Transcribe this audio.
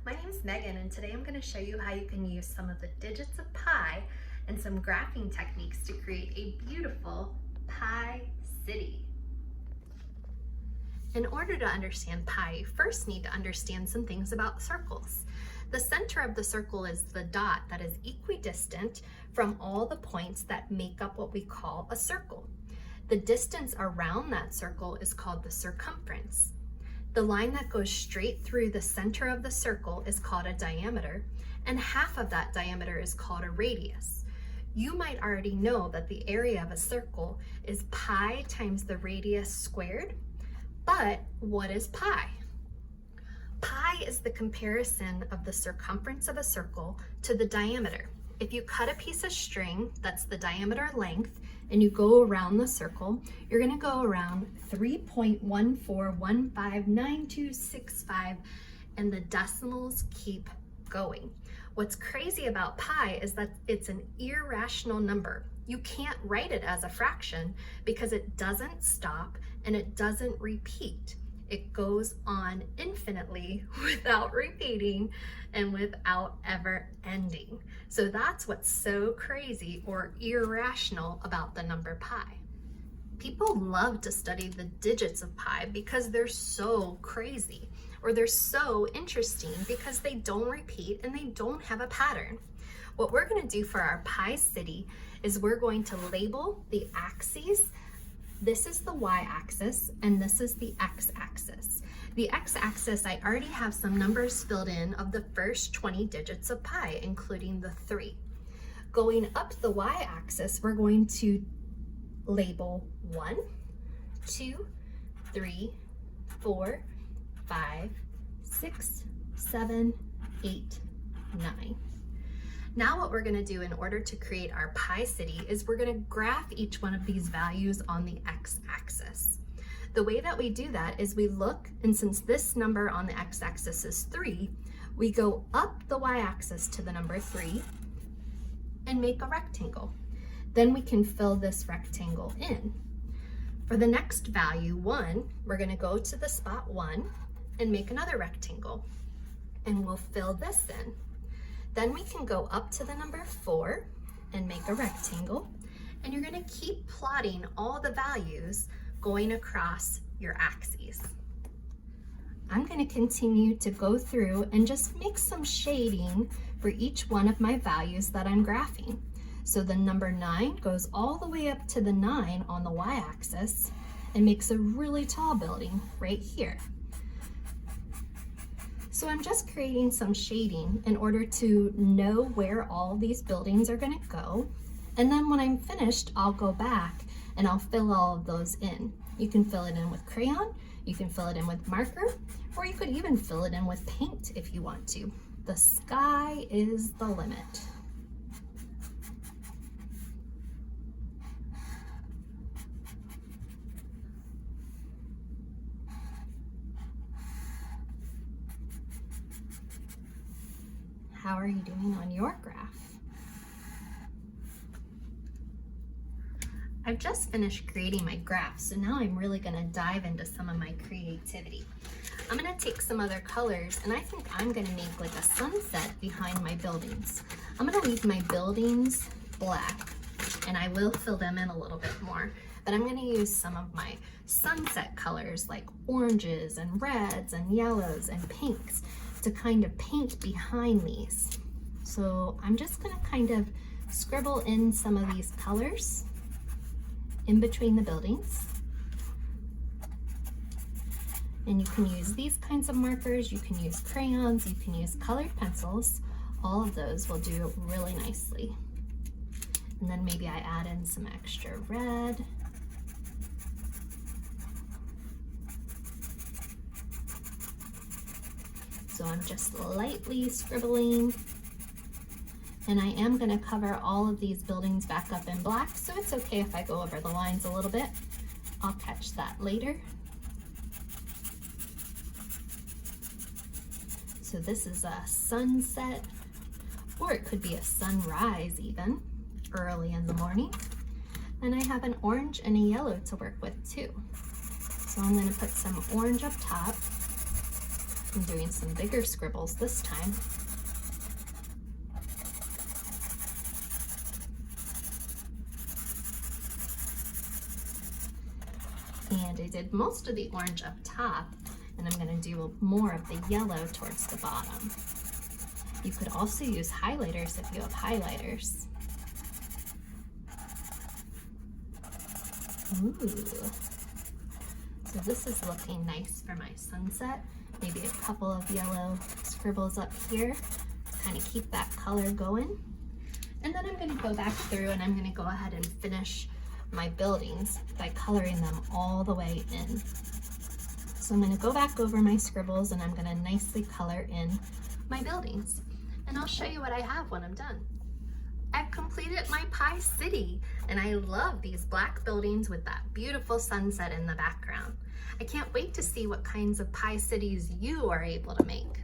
My name is Megan, and today I'm going to show you how you can use some of the digits of pi and some graphing techniques to create a beautiful pi city. In order to understand pi, you first need to understand some things about circles. The center of the circle is the dot that is equidistant from all the points that make up what we call a circle. The distance around that circle is called the circumference. The line that goes straight through the center of the circle is called a diameter, and half of that diameter is called a radius. You might already know that the area of a circle is pi times the radius squared, but what is pi? Pi is the comparison of the circumference of a circle to the diameter. If you cut a piece of string that's the diameter length and you go around the circle, you're going to go around 3.14159265, and the decimals keep going. What's crazy about pi is that it's an irrational number. You can't write it as a fraction because it doesn't stop and it doesn't repeat. It goes on infinitely without repeating and without ever ending. So that's what's so crazy or irrational about the number pi. People love to study the digits of pi because they're so crazy, or they're so interesting because they don't repeat and they don't have a pattern. What we're going to do for our pi city is we're going to label the axes. This is the y-axis and this is the x-axis. The x-axis, I already have some numbers filled in of the first 20 digits of pi, including the 3. Going up the y-axis, we're going to label 1, 2, 3, 4, 5, 6, 7, 8, 9. Now what we're going to do in order to create our pi city is we're going to graph each one of these values on the x-axis. The way that we do that is we look, and since this number on the x-axis is 3, we go up the y-axis to the number 3 and make a rectangle. Then we can fill this rectangle in. For the next value, 1, we're going to go to the spot 1 and make another rectangle, and we'll fill this in. Then we can go up to the number 4 and make a rectangle, and you're going to keep plotting all the values going across your axes. I'm going to continue to go through and just make some shading for each one of my values that I'm graphing. So the number 9 goes all the way up to the 9 on the y-axis and makes a really tall building right here. So I'm just creating some shading in order to know where all these buildings are going to go. And then when I'm finished, I'll go back and I'll fill all of those in. You can fill it in with crayon, you can fill it in with marker, or you could even fill it in with paint if you want to. The sky is the limit. How are you doing on your graph? I've just finished creating my graph, so now I'm really going to dive into some of my creativity. I'm going to take some other colors, and I think I'm going to make like a sunset behind my buildings. I'm going to leave my buildings black, and I will fill them in a little bit more, but I'm going to use some of my sunset colors like oranges and reds and yellows and pinks to kind of paint behind these. So I'm just going to kind of scribble in some of these colors in between the buildings. And you can use these kinds of markers, you can use crayons, you can use colored pencils. All of those will do really nicely. And then maybe I add in some extra red. So I'm just lightly scribbling, and I am going to cover all of these buildings back up in black, so it's okay if I go over the lines a little bit. I'll catch that later. So this is a sunset, or it could be a sunrise even, early in the morning. And I have an orange and a yellow to work with too. So I'm going to put some orange up top. I'm doing some bigger scribbles this time. And I did most of the orange up top, and I'm going to do more of the yellow towards the bottom. You could also use highlighters if you have highlighters. Ooh. So this is looking nice for my sunset. Maybe a couple of yellow scribbles up here to kind of keep that color going. And then I'm going to go back through and I'm going to go ahead and finish my buildings by coloring them all the way in. So I'm going to go back over my scribbles and I'm going to nicely color in my buildings. And I'll show you what I have when I'm done. I've completed my pie city, and I love these black buildings with that beautiful sunset in the background. I can't wait to see what kinds of pie cities you are able to make.